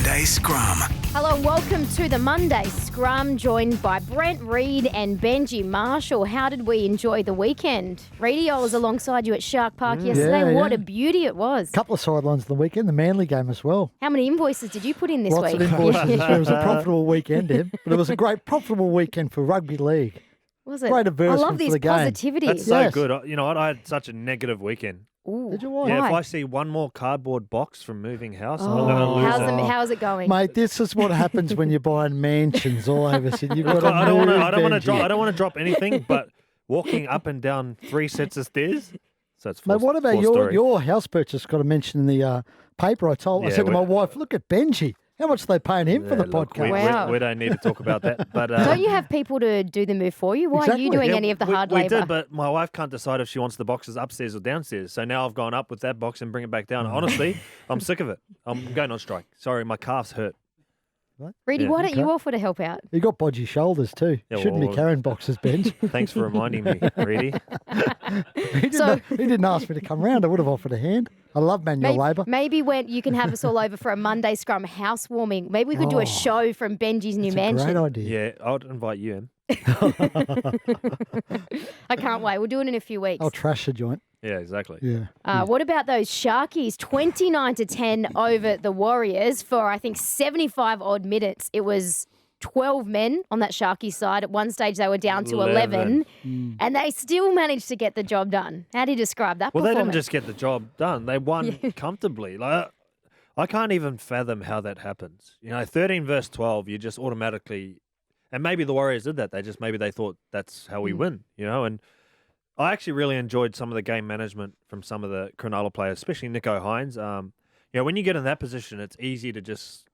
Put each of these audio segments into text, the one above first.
Monday Scrum. Hello and welcome to the Monday Scrum, joined by Brent Read and Benji Marshall. How did we enjoy the weekend? Reedy, I was alongside you at Shark Park yesterday. What a beauty it was. Couple of sidelines on the weekend, the Manly game as well. How many invoices did you put in this Lots week? of invoices. It was a profitable weekend, Em, but it was a great profitable weekend for rugby league. Was it? Great I advertisement love for this the game. positivity. That's so Yes. good. You know what? I had such a negative weekend. Ooh. Did you? Why? Yeah, Why? if I see one more cardboard box from moving house, I'm going to lose it. How's it going? Mate, this is what happens when you're buying mansions all over Sydney. You've got Look, to I don't want to Benji. drop. I don't want to drop anything, but walking up and down 3 sets of stairs. So it's Mate, what about full story. your house purchase? Got to mention in the paper. I Yeah, said to my wife, "Look at Benji. How much are they paying him for the Look, podcast?" Wow. we don't need to talk about that. But Don't you have people to do the move for you? Why are Exactly. you doing yeah, any of the hard we labour? did, but my wife can't decide if she wants the boxes upstairs or downstairs. So now I've gone up with that box and bring it back down. Honestly, I'm sick of it. I'm going on strike. Sorry, my calves hurt. Reedy, Yeah. why don't you offer to help out? You got bodgy shoulders too. Yeah, Shouldn't well, be carrying boxes, Benj. Thanks for reminding me, Reedy. he didn't ask me to come round. I would have offered a hand. I love manual labour. Maybe when you can have us all over for a Monday Scrum housewarming. Maybe we could do a show from Benji's new mansion. Great idea. Yeah, I'll invite you in. I can't wait. We'll do it in a few weeks. I'll trash the joint. Yeah, exactly. Yeah. What about those Sharkies? 29-10 over the Warriors for, I think, 75 odd minutes. It was 12 men on that Sharky side. At one stage, they were down to 11, and they still managed to get the job done. How do you describe that Well, they performance? didn't just get the job done. They won comfortably. Like, I can't even fathom how that happens. 13 versus 12, you just automatically, and maybe the Warriors did that. Maybe they thought that's how we win, and I actually really enjoyed some of the game management from some of the Cronulla players, especially Nico Hines. When you get in that position, it's easy to just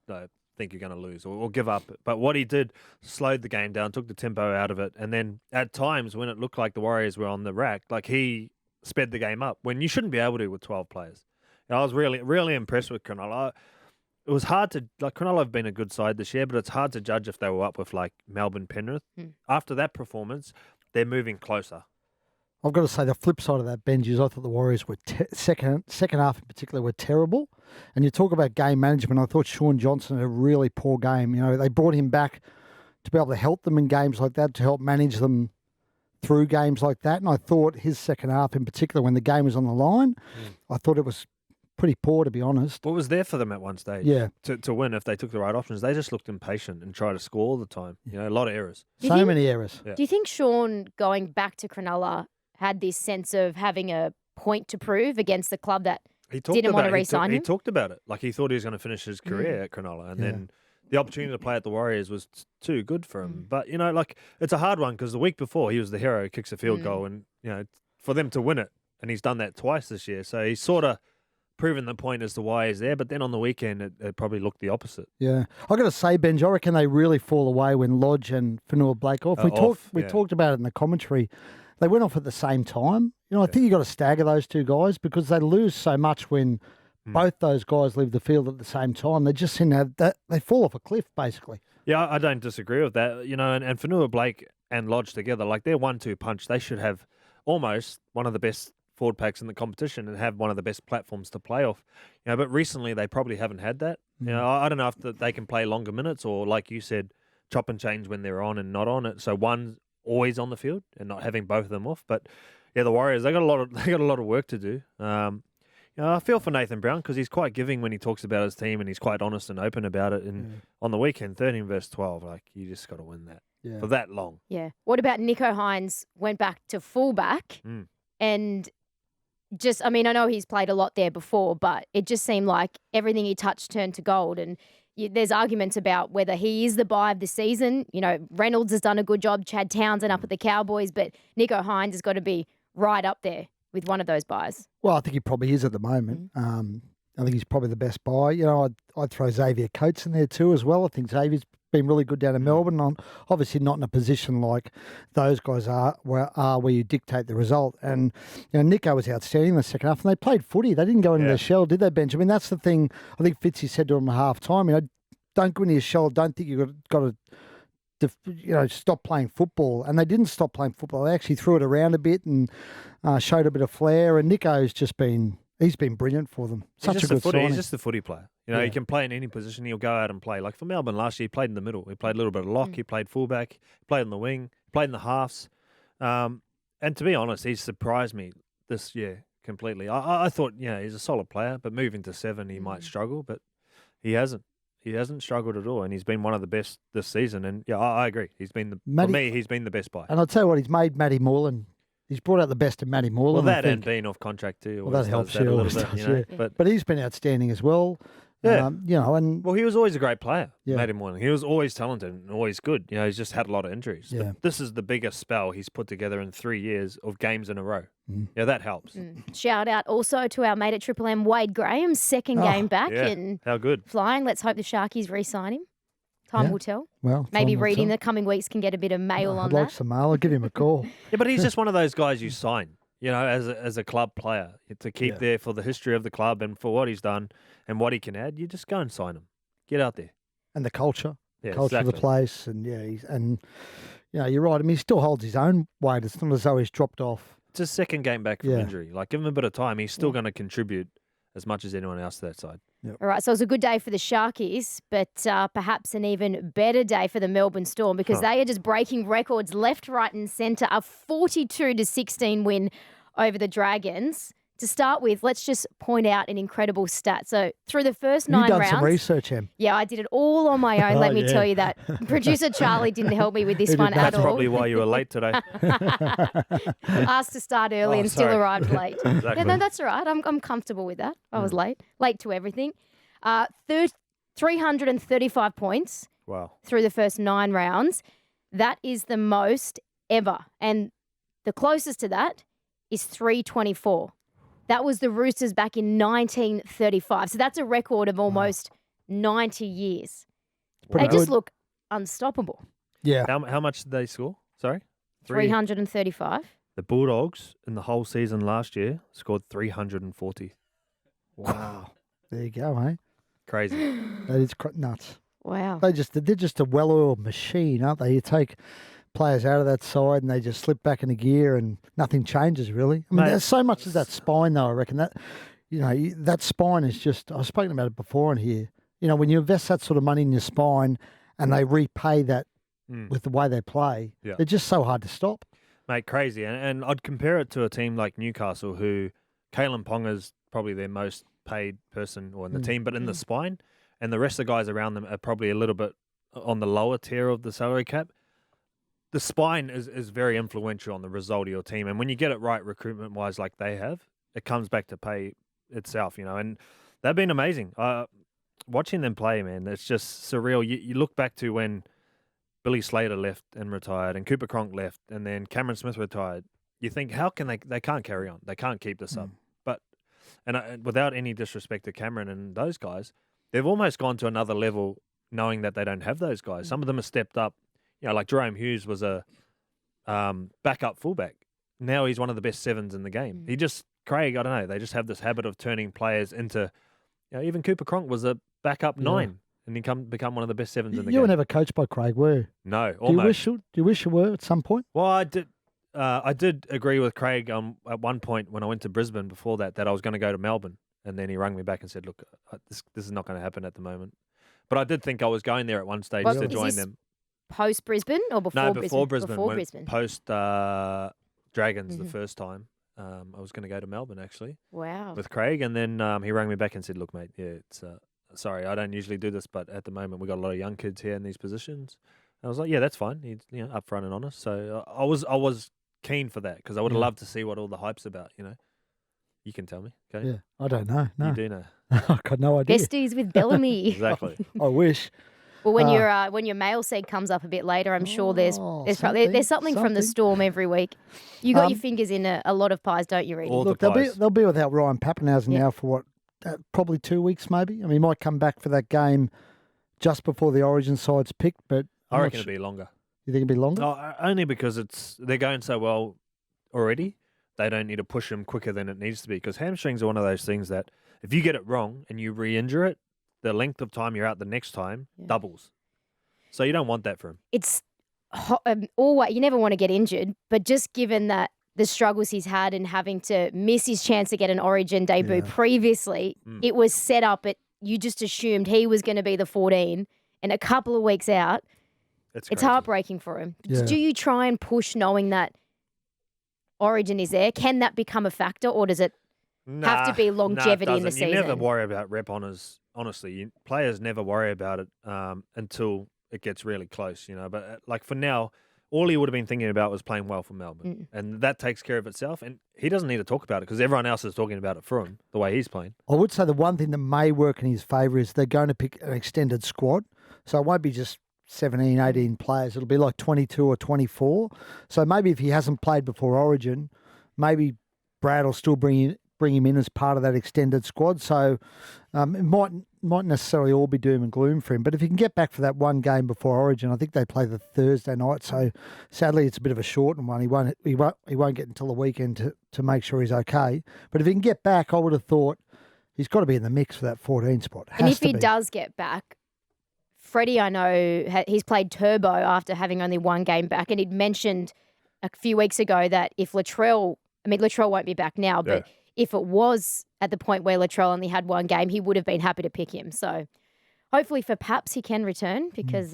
think you're going to lose or give up. But what he did, slowed the game down, took the tempo out of it. And then at times when it looked like the Warriors were on the rack, like he sped the game up when you shouldn't be able to with 12 players. I was really, really impressed with Cronulla. It was hard to, Cronulla have been a good side this year, but it's hard to judge if they were up with Melbourne Penrith. After that performance, they're moving closer. I've got to say the flip side of that, Benji, is I thought the Warriors were second half in particular were terrible. And you talk about game management. I thought Sean Johnson had a really poor game. They brought him back to be able to help them in games like that, to help manage them through games like that. And I thought his second half in particular, when the game was on the line, I thought it was pretty poor, to be honest. What was there for them at one stage? Yeah. To win if they took the right options. They just looked impatient and tried to score all the time. A lot of errors. So many errors. Yeah. Do you think Sean, going back to Cronulla, had this sense of having a point to prove against the club that didn't want to re-sign He him? talked about it. He thought he was going to finish his career at Cronulla. And then the opportunity to play at the Warriors was too good for him. But, it's a hard one because the week before he was the hero, kicks a field goal. And, for them to win it, and he's done that twice this year. So he's sort of proven the point as to why he's there. But then on the weekend, it probably looked the opposite. Yeah. I've got to say, Benj, I reckon they really fall away when Lodge and Fanua Blake off. We talked about it in the commentary. They went off at the same time. I think you've got to stagger those two guys because they lose so much when both those guys leave the field at the same time. They just seem to have that, they fall off a cliff, basically. Yeah, I don't disagree with that. And Fanua Blake and Lodge together, their 1-2 punch, they should have almost one of the best forward packs in the competition and have one of the best platforms to play off. But recently they probably haven't had that. I don't know if they can play longer minutes or, like you said, chop and change when they're on and not on it. So one's always on the field and not having both of them off. But yeah, the Warriors, they got a lot of work to do. I feel for Nathan Brown because he's quite giving when he talks about his team and he's quite honest and open about it. And on the weekend, 13 versus 12, you just got to win that for that long. Yeah. What about Nico Hines went back to fullback and I know he's played a lot there before, but it just seemed like everything he touched turned to gold. And there's arguments about whether he is the buy of the season. Reynolds has done a good job, Chad Townsend up at the Cowboys, but Nico Hines has got to be right up there with one of those buys. Well, I think he probably is at the moment. I think he's probably the best buy. I'd throw Xavier Coates in there too as well. I think Xavier's been really good down in Melbourne. I'm obviously not in a position like those guys are where you dictate the result. And Nico was outstanding in the second half, and they played footy. They didn't go into their shell, did they, Benjamin? That's the thing. I think Fitzy said to him at half time. Don't go into your shell. Don't think you've got to stop playing football. And they didn't stop playing football. They actually threw it around a bit and showed a bit of flair. And Nico's just been. He's been brilliant for them. Such a good signing. He's just a footy player. You know, Yeah. he can play in any position. He'll go out and play. Like for Melbourne last year, he played in the middle. He played a little bit of lock. He played fullback. He played on the wing. He played in the halves. And to be honest, he's surprised me this year completely. I thought, he's a solid player, but moving to 7, he might struggle. But he hasn't. He hasn't struggled at all, and he's been one of the best this season. And I agree. He's been for me, he's been the best buy. And I'll tell you what, he's made Matty Moreland. He's brought out the best of Matty Moreland. Well, that and being off contract too. Well, that helps you a little bit, But he's been outstanding as well. Yeah. And well, he was always a great player. Yeah. Matty Moreland. He was always talented and always good. He's just had a lot of injuries. Yeah. But this is the biggest spell he's put together in 3 years of games in a row. Yeah, that helps. Shout out also to our mate at Triple M, Wade Graham, second game back and how good. flying. Let's hope the Sharkies re-sign him. Time will tell. Well, maybe reading the coming weeks can get a bit of mail on I'd that. like some mail. I'll give him a call. Yeah, but he's just one of those guys you sign, as a club player to keep there for the history of the club and for what he's done and what he can add. You just go and sign him. Get out there. And the culture. Yeah, culture of the place. And, you're right. I mean, he still holds his own weight. It's not as though he's dropped off. It's his second game back from injury. Like, give him a bit of time. He's still going to contribute as much as anyone else to that side. Yep. All right, so it was a good day for the Sharkies, but perhaps an even better day for the Melbourne Storm because they are just breaking records left, right and centre. A 42-16 win over the Dragons. To start with, let's just point out an incredible stat. So through the first 9 rounds... You've done some research, Em. Yeah, I did it all on my own, let me tell you that. Producer Charlie didn't help me with this one at all. That's probably why you were late today. Asked to start early and still arrived late. Exactly. Yeah, no, that's all right. I'm comfortable with that. I was late to everything. 335 points through the first 9 rounds. That is the most ever. And the closest to that is 324. That was the Roosters back in 1935. So that's a record of almost 90 years. They just look unstoppable. Yeah. How much did they score? Sorry? 335. The Bulldogs in the whole season last year scored 340. Wow. There you go, eh? Crazy. That is nuts. Wow. They're just a well-oiled machine, aren't they? You take players out of that side and they just slip back into gear and nothing changes really. I mean, there's so much of that spine though, I reckon that, that spine is just, I've spoken about it before in here, when you invest that sort of money in your spine and they repay that with the way they play, they're just so hard to stop. Mate, crazy. And I'd compare it to a team like Newcastle who Kalen Ponga's probably their most paid person or in the team, but in the spine, and the rest of the guys around them are probably a little bit on the lower tier of the salary cap. The spine is very influential on the result of your team. And when you get it right recruitment-wise like they have, it comes back to pay itself, And they've been amazing. Watching them play, man, it's just surreal. You look back to when Billy Slater left and retired and Cooper Cronk left and then Cameron Smith retired. You think, how can they can't carry on. They can't keep this up. But without any disrespect to Cameron and those guys, they've almost gone to another level knowing that they don't have those guys. Some of them have stepped up. Like Jerome Hughes was a backup fullback. Now he's one of the best 7s in the game. Craig, I don't know, they just have this habit of turning players into, even Cooper Cronk was a backup 9 and he become one of the best 7s in the game. You were never coached by Craig, were you? No, almost. Do you wish you were at some point? Well, I did agree with Craig at one point when I went to Brisbane before that I was going to go to Melbourne. And then he rang me back and said, look, this is not going to happen at the moment. But I did think I was going there at one stage to join them. Post Brisbane or before Brisbane? Before Brisbane. Before Brisbane. Post Dragons the first time. I was going to go to Melbourne actually. Wow. With Craig, and then he rang me back and said, "Look, mate, it's sorry, I don't usually do this, but at the moment we got a lot of young kids here in these positions." And I was like, "Yeah, that's fine." He's upfront and honest. So I was keen for that because I would have loved to see what all the hype's about. You can tell me. Okay. Yeah, I don't know. No, you do know. I've got no idea. Besties with Bellamy. Exactly. I wish. Well, when your mail seg comes up a bit later, I'm sure there's something from the Storm every week. You got your fingers in a lot of pies, don't you, Reed? Look, they'll be without Ryan Papenhuyzen now for probably 2 weeks, maybe. I mean, he might come back for that game just before the Origin side's picked, but I reckon it'll be longer. You think it'll be longer? Only because they're going so well already. They don't need to push him quicker than it needs to be because hamstrings are one of those things that if you get it wrong and you re-injure it, the length of time you're out the next time doubles. So you don't want that for him. It's always, you never want to get injured, but just given that the struggles he's had and having to miss his chance to get an Origin debut previously, it was set up at you just assumed he was going to be the 14, and a couple of weeks out, it's heartbreaking for him. Yeah. Do you try and push knowing that Origin is there? Can that become a factor, or does it have to be longevity in the season? You never worry about rep honours. Honestly, players never worry about it until it gets really close, But like for now, all he would have been thinking about was playing well for Melbourne. And that takes care of itself. And he doesn't need to talk about it because everyone else is talking about it for him, the way he's playing. I would say the one thing that may work in his favour is they're going to pick an extended squad. So it won't be just 17, 18 players. It'll be like 22 or 24. So maybe if he hasn't played before Origin, maybe Brad will still bring him in as part of that extended squad. So it might necessarily all be doom and gloom for him. But if he can get back for that one game before Origin, I think they play the Thursday night. So sadly, it's a bit of a shortened one. He won't get until the weekend to make sure he's okay. But if he can get back, I would have thought he's got to be in the mix for that 14 spot. And if he does get back, Freddie, I know, he's played turbo after having only one game back, and he'd mentioned a few weeks ago that if Latrell won't be back now, but if it was at the point where Latrell only had one game, he would have been happy to pick him. So hopefully for Paps he can return because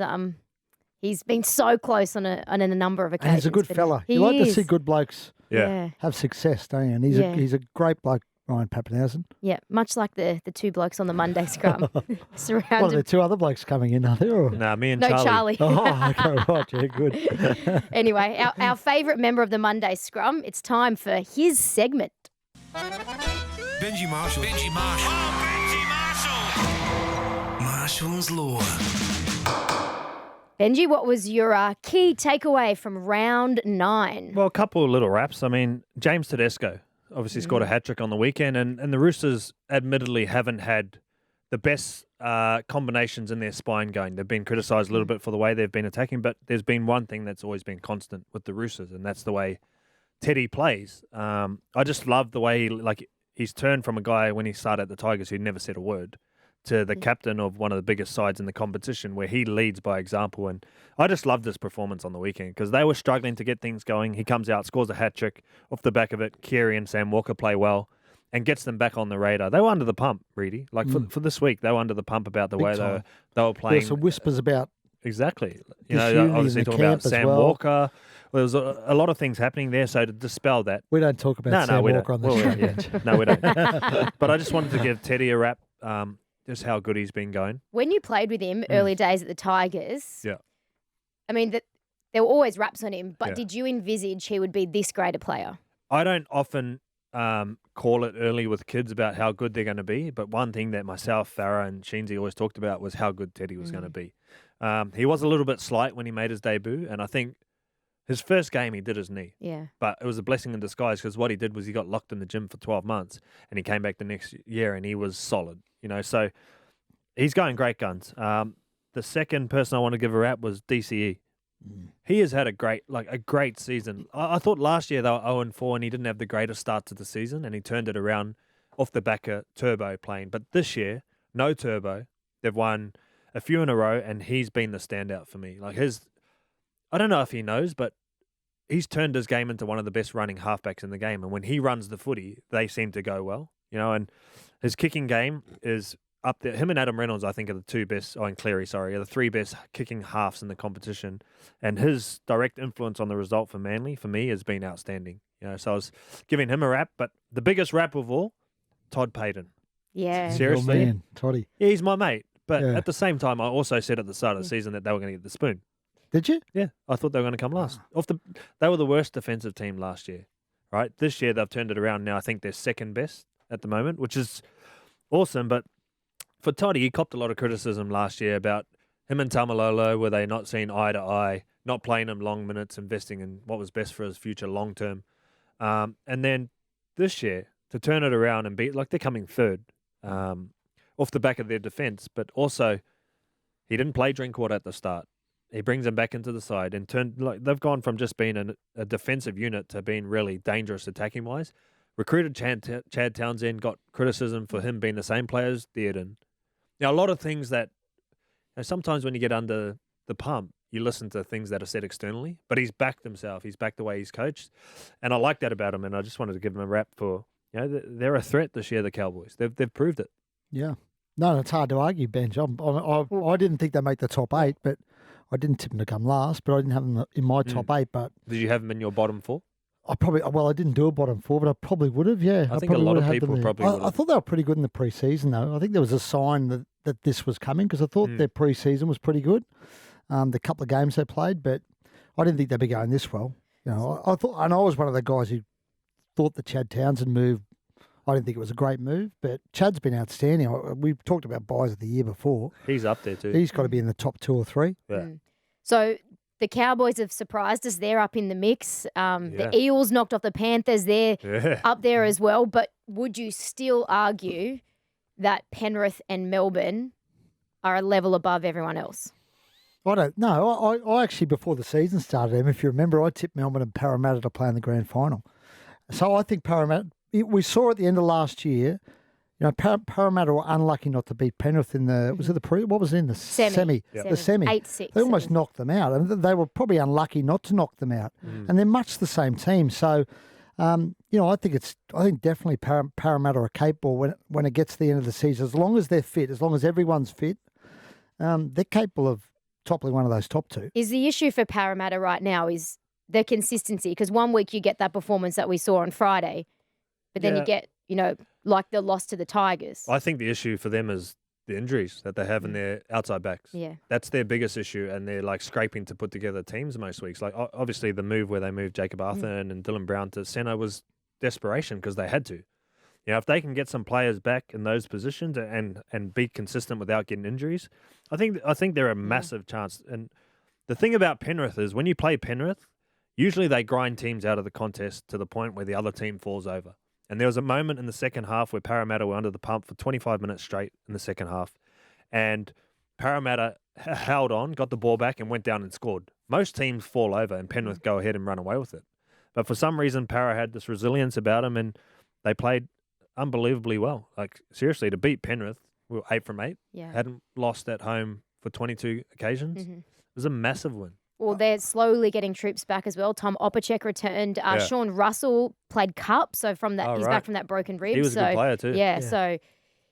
he's been so close on a number of occasions. And he's a good fella. You like to see good blokes have success, don't you? And he's a great bloke, Ryan Papenhuyzen. Yeah, much like the two blokes on the Monday scrum. What are there two other blokes coming in, are there? Nah, me and Charlie. Oh, okay, right, yeah, good. Anyway, our favourite member of the Monday scrum, it's time for his segment. Benji Marshall. Oh, Benji Marshall. Marshall's Law. Benji, what was your key takeaway from round 9? Well, a couple of little raps. I mean, James Tedesco obviously scored a hat-trick on the weekend, and the Roosters admittedly haven't had the best combinations in their spine going. They've been criticised a little bit for the way they've been attacking, but there's been one thing that's always been constant with the Roosters, and that's the way Teddy plays. I just love the way he's turned from a guy when he started at the Tigers who never said a word to the captain of one of the biggest sides in the competition where he leads by example. And I just loved this performance on the weekend because they were struggling to get things going. He comes out, scores a hat-trick off the back of it. Keary and Sam Walker play well and gets them back on the radar. They were under the pump, Reedy. For this week, they were under the pump about the way they were playing. There's some whispers about exactly. Obviously talking about Sam Walker. Well, there's a lot of things happening there, so to dispel that. We don't talk about Sam Walker on the show. No, we don't. But I just wanted to give Teddy a rap, just how good he's been going. When you played with him early days at the Tigers, I mean, there were always raps on him, but did you envisage he would be this great a player? I don't often call it early with kids about how good they're going to be, but one thing that myself, Farah and Sheensy always talked about was how good Teddy was going to be. He was a little bit slight when he made his debut, and I think his first game, he did his knee. Yeah. But it was a blessing in disguise because what he did was he got locked in the gym for 12 months and he came back the next year and he was solid, So he's going great guns. The second person I want to give a rap was DCE. He has had a great season. I thought last year they were 0-4 and he didn't have the greatest start to the season and he turned it around off the back of Turbo playing. But this year, no Turbo. They've won a few in a row and he's been the standout for me. I don't know if he knows, but he's turned his game into one of the best running halfbacks in the game. And when he runs the footy, they seem to go well, and his kicking game is up there. Him and Adam Reynolds, I think, are the two best, and Cleary, are the three best kicking halves in the competition. And his direct influence on the result for Manly, for me, has been outstanding. So I was giving him a rap, but the biggest rap of all, Todd Payton. Yeah. Seriously. Your man, Toddy. Yeah, he's my mate. But at the same time, I also said at the start of the season that they were going to get the spoon. Did you? Yeah, I thought they were going to come last. They were the worst defensive team last year, right? This year they've turned it around. Now I think they're second best at the moment, which is awesome. But for Toddy, he copped a lot of criticism last year about him and Tamalolo, were they not seeing eye to eye, not playing him long minutes, investing in what was best for his future long term. And then this year to turn it around and beat, they're coming third off the back of their defence, but also he didn't play Drinkwater at the start. He brings them back into the side and they've gone from just being a defensive unit to being really dangerous attacking wise. Recruited Chad Townsend, got criticism for him being the same player as Dearden. Now, a lot of things that sometimes when you get under the pump, you listen to things that are said externally, but he's backed himself. He's backed the way he's coached. And I like that about him. And I just wanted to give him a rap for, they're a threat this year, the Cowboys. They've proved it. Yeah. No, it's hard to argue, Benj. I didn't think they'd make the top 8, but I didn't tip them to come last, but I didn't have them in my top 8. But Did you have them in your bottom 4? I didn't do a bottom 4, but I probably would have, yeah. I think a lot of people probably would have. I thought they were pretty good in the pre-season, though. I think there was a sign that this was coming because I thought their pre-season was pretty good, the couple of games they played, but I didn't think they'd be going this well. You know, I thought, and I was one of the guys who thought the Chad Townsend move, I didn't think it was a great move, but Chad's been outstanding. We've talked about buys of the year before. He's up there too. He's got to be in the top 2 or 3. Yeah. So the Cowboys have surprised us. They're up in the mix. The Eels knocked off the Panthers. They're up there as well. But would you still argue that Penrith and Melbourne are a level above everyone else? I don't know. I actually, before the season started, if you remember, I tipped Melbourne and Parramatta to play in the grand final. So I think Parramatta, we saw at the end of last year, you know, Parramatta were unlucky not to beat Penrith in the, was it the what was it in the semi? The semi. 8-6. They almost knocked them out. And they were probably unlucky not to knock them out. And they're much the same team. So, you know, I think definitely Parramatta are capable when it gets to the end of the season, as long as they're fit, as long as everyone's fit, they're capable of toppling one of those top 2. Is the issue for Parramatta right now is the consistency? Because one week you get that performance that we saw on Friday, but then you get, you know, like the loss to the Tigers. I think the issue for them is the injuries that they have in their outside backs. Yeah. That's their biggest issue, and they're like scraping to put together teams most weeks. Like obviously the move where they moved Jacob Arthur and Dylan Brown to centre was desperation because they had to. You know, if they can get some players back in those positions and be consistent without getting injuries, I think they're a massive chance. And the thing about Penrith is when you play Penrith, usually they grind teams out of the contest to the point where the other team falls over. And there was a moment in the second half where Parramatta were under the pump for 25 minutes straight in the second half. And Parramatta held on, got the ball back and went down and scored. Most teams fall over and Penrith go ahead and run away with it. But for some reason, Parra had this resilience about them and they played unbelievably well. Like, seriously, to beat Penrith, we were 8 from 8. Yeah. Hadn't lost at home for 22 occasions. It was a massive win. Well, they're slowly getting troops back as well. Tom Opacek returned. Sean Russell played cup, so from that he's back from that broken rib. He was a good player too. Yeah, so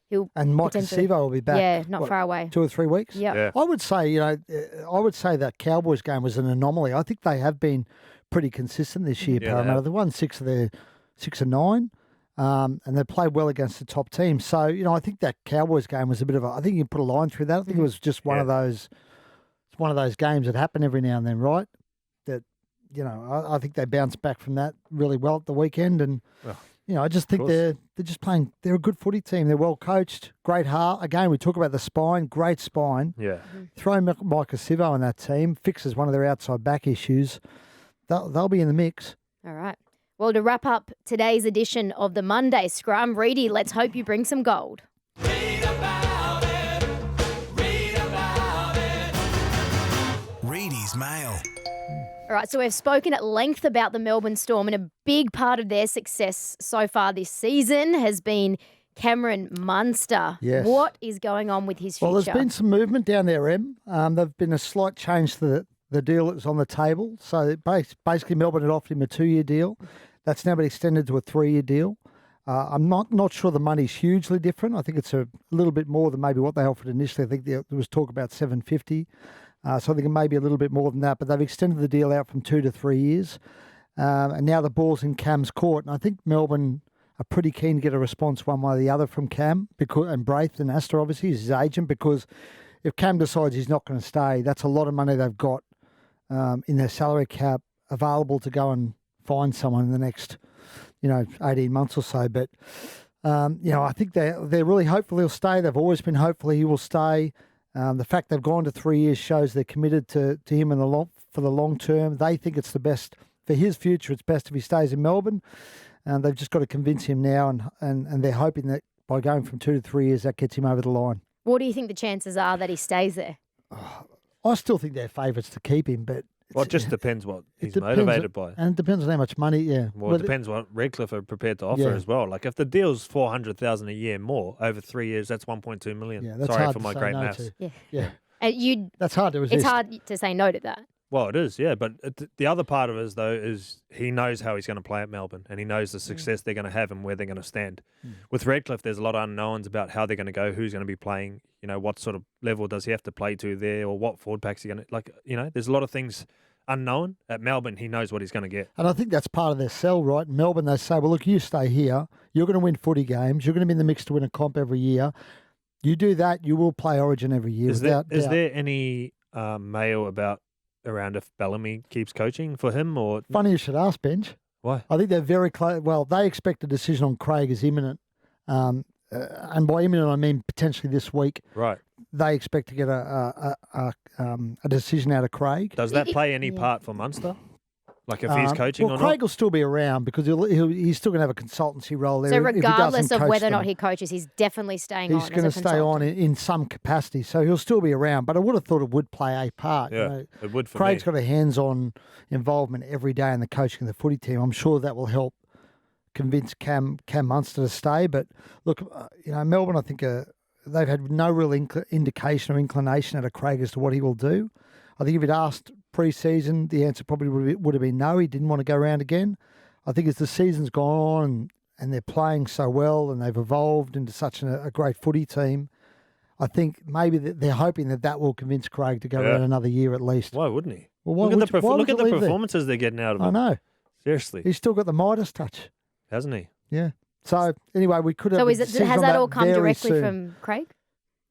he'll and Mike Sivo will be back. Yeah, not far away. 2 or 3 weeks. Yeah. I would say, you know, that Cowboys game was an anomaly. I think they have been pretty consistent this year. Parramatta, they won 6 of their 6 and 9. And they played well against the top team. So, you know, I think that Cowboys game was a bit of I think you put a line through that. I think it was just one of those games that happen every now and then, right? That, you know, I think they bounced back from that really well at the weekend. And, you know, I just think they're just playing, they're a good footy team. They're well coached, great heart. Again, we talk about the spine, great spine. Yeah. Throw Micah Sivo in that team, fixes one of their outside back issues. They'll be in the mix. All right. Well, to wrap up today's edition of the Monday Scrum, Reedy, let's hope you bring some gold. Read about it. Read about it. Reedy's Mail. All right, so we've spoken at length about the Melbourne Storm, and a big part of their success so far this season has been Cameron Munster. Yes. What is going on with his future? Well, there's been some movement down there, Em. There've been a slight change to the deal that was on the table. So basically Melbourne had offered him a 2-year deal. That's now been extended to a 3-year deal. I'm not sure the money's hugely different. I think it's a little bit more than maybe what they offered initially. I think there was talk about $750. So I think it may be a little bit more than that. But they've extended the deal out from 2 to 3 years. And now the ball's in Cam's court. And I think Melbourne are pretty keen to get a response one way or the other from Cam and Braith and Astor, obviously, is his agent. Because if Cam decides he's not going to stay, that's a lot of money they've got in their salary cap available to go and find someone in the next, 18 months or so. But, I think they're really hopeful he'll stay. They've always been hopeful he will stay. The fact they've gone to 3 years shows they're committed to him for the long term. They think it's the best for his future. It's best if he stays in Melbourne. And they've just got to convince him now, and they're hoping that by going from 2 to 3 years, that gets him over the line. What do you think the chances are that he stays there? I still think they're favourites to keep him, but... Well, it just depends what he's motivated by. And it depends on how much money, yeah. Well, it depends what Redcliffe are prepared to offer as well. Like, if the deal's $400,000 a year more over 3 years, that's $1.2 million. Yeah, that's Sorry hard for to my say great no maths. to. Yeah. That's hard to resist. It's hard to say no to that. Well, it is, yeah. But the other part of it is, though, is he knows how he's going to play at Melbourne, and he knows the success they're going to have and where they're going to stand. With Redcliffe, there's a lot of unknowns about how they're going to go, who's going to be playing, what sort of level does he have to play to there, or what forward packs he going to, there's a lot of things unknown. At Melbourne, he knows what he's going to get. And I think that's part of their sell, right? In Melbourne, they say, well, look, you stay here. You're going to win footy games. You're going to be in the mix to win a comp every year. You do that, you will play Origin every year. Is there any mail around if Bellamy keeps coaching for him? Or Funny you should ask, Benj. Why? I think they're very close. Well, they expect a decision on Craig is imminent. And by imminent, I mean potentially this week. Right. They expect to get a decision out of Craig. Does that play any part for Munster? Like if he's coaching or not? Craig will still be around because he's still going to have a consultancy role there. So if he doesn't regardless of coach whether or them. not he coaches, he's definitely staying on. He's going to stay on in some capacity, so he'll still be around. But I would have thought it would play a part. Yeah, it would for Craig's me. got a hands-on involvement every day in the coaching of the footy team. I'm sure that will help convince Cam Munster to stay. But look, Melbourne, I think they've had no real indication or inclination out of Craig as to what he will do. I think if you'd asked pre-season, the answer probably would have been no. He didn't want to go around again. I think as the season's gone on and they're playing so well and they've evolved into such a great footy team, I think maybe they're hoping that will convince Craig to go around another year at least. Why wouldn't he? Well, look at the performances they're getting out of him. I know. Seriously. He's still got the Midas touch. Hasn't he? Yeah. So anyway, we could have. So has that all come directly from Craig?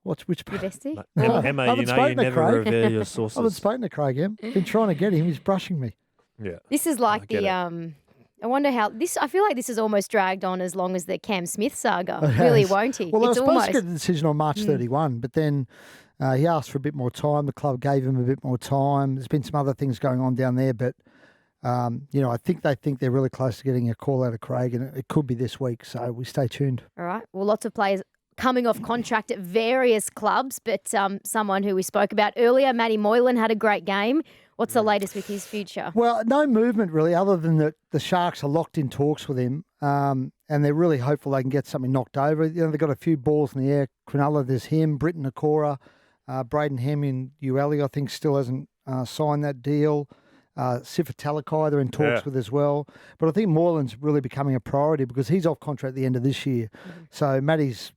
Which Your bestie? Emma, I haven't you spoken to never Craig. reveal your I haven't sources. spoken to Craig yet. Been trying to get him. He's brushing me. Yeah. This is like get the it. I wonder how this. I feel like this has almost dragged on as long as the Cam Smith saga. It Really, has. won't he? Well, they were It's supposed almost to get a decision on March 31, but then he asked for a bit more time. The club gave him a bit more time. There's been some other things going on down there, but I think they think they're really close to getting a call out of Craig, and it could be this week. So we stay tuned. all right. Well, lots of players coming off contract at various clubs, but someone who we spoke about earlier, Matty Moylan, had a great game. What's the latest with his future? Well, no movement really, other than that the Sharks are locked in talks with him, and they're really hopeful they can get something knocked over. They've got a few balls in the air. Cronulla, there's him, Britton Nakora, Braden Hem in Ueli, I think, still hasn't signed that deal. Sifa Talakai, they're in talks with as well. But I think Moylan's really becoming a priority because he's off contract at the end of this year. So Matty's,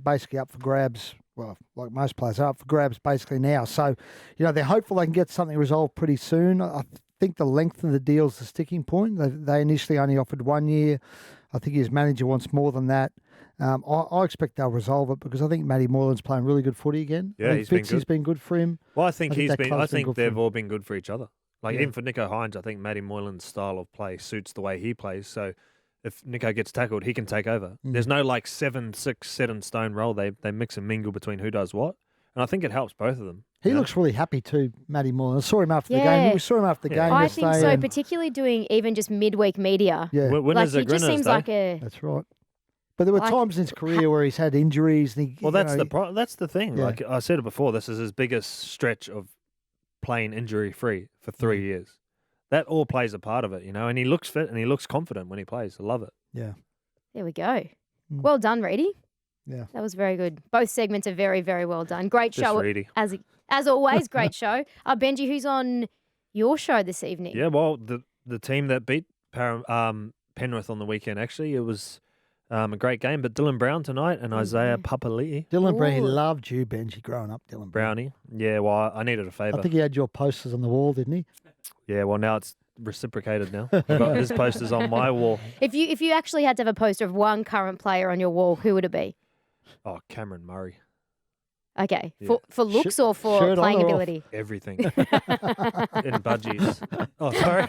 basically up for grabs. Well, like most players are up for grabs basically now. So, they're hopeful they can get something resolved pretty soon. I think the length of the deal is the sticking point. They initially only offered 1 year. I think his manager wants more than that. I expect they'll resolve it because I think Matty Moylan's playing really good footy again. Yeah, He's been good for him. Well, I think that they've all been good for each other. Like even for Nico Hines, I think Matty Moylan's style of play suits the way he plays. So if Nico gets tackled, he can take over. There's no 7-6 set in stone role. They mix and mingle between who does what. And I think it helps both of them. He looks really happy too, Matty Moylan. I saw him after the game. We saw him after the game I yesterday. think so, and- particularly doing even just midweek media. Yeah, Winners Like, are he just grinners, seems though. like a... that's right. But there were times in his career where he's had injuries. And he, That's the thing. Yeah. Like I said it before, this is his biggest stretch of playing injury free for 3 years. That all plays a part of it, and he looks fit and he looks confident when he plays. I love it. Yeah. There we go. Well done, Reedy. Yeah. That was very good. Both segments are very, very well done. Great Just show. Reedy. As always, great show. Benji, who's on your show this evening? Yeah, well, the team that beat Penrith on the weekend, actually, it was a great game. But Dylan Brown tonight and Isaiah Papali'i. Dylan Brown, he Ooh. loved you, Benji, growing up, Dylan Brown. Brownie. Yeah, well, I needed a favour. I think he had your posters on the wall, didn't he? Yeah, well, now it's reciprocated now. I've got his posters on my wall. If you actually had to have a poster of one current player on your wall, who would it be? Oh, Cameron Murray. Okay. Yeah. For looks or for shirt on playing or off? ability? Everything. In budgies. Oh, sorry.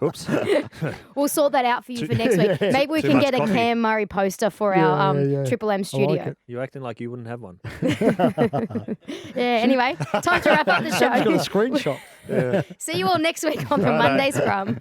Oops. We'll sort that out for you for next week. Maybe we Too can much get a coffee. Cam Murray poster for our Yeah. Triple M I studio. like it. You acting like you wouldn't have one. Yeah, anyway, time to wrap up the Sam's got a show. screenshot. See you all next week on the Monday Scrum.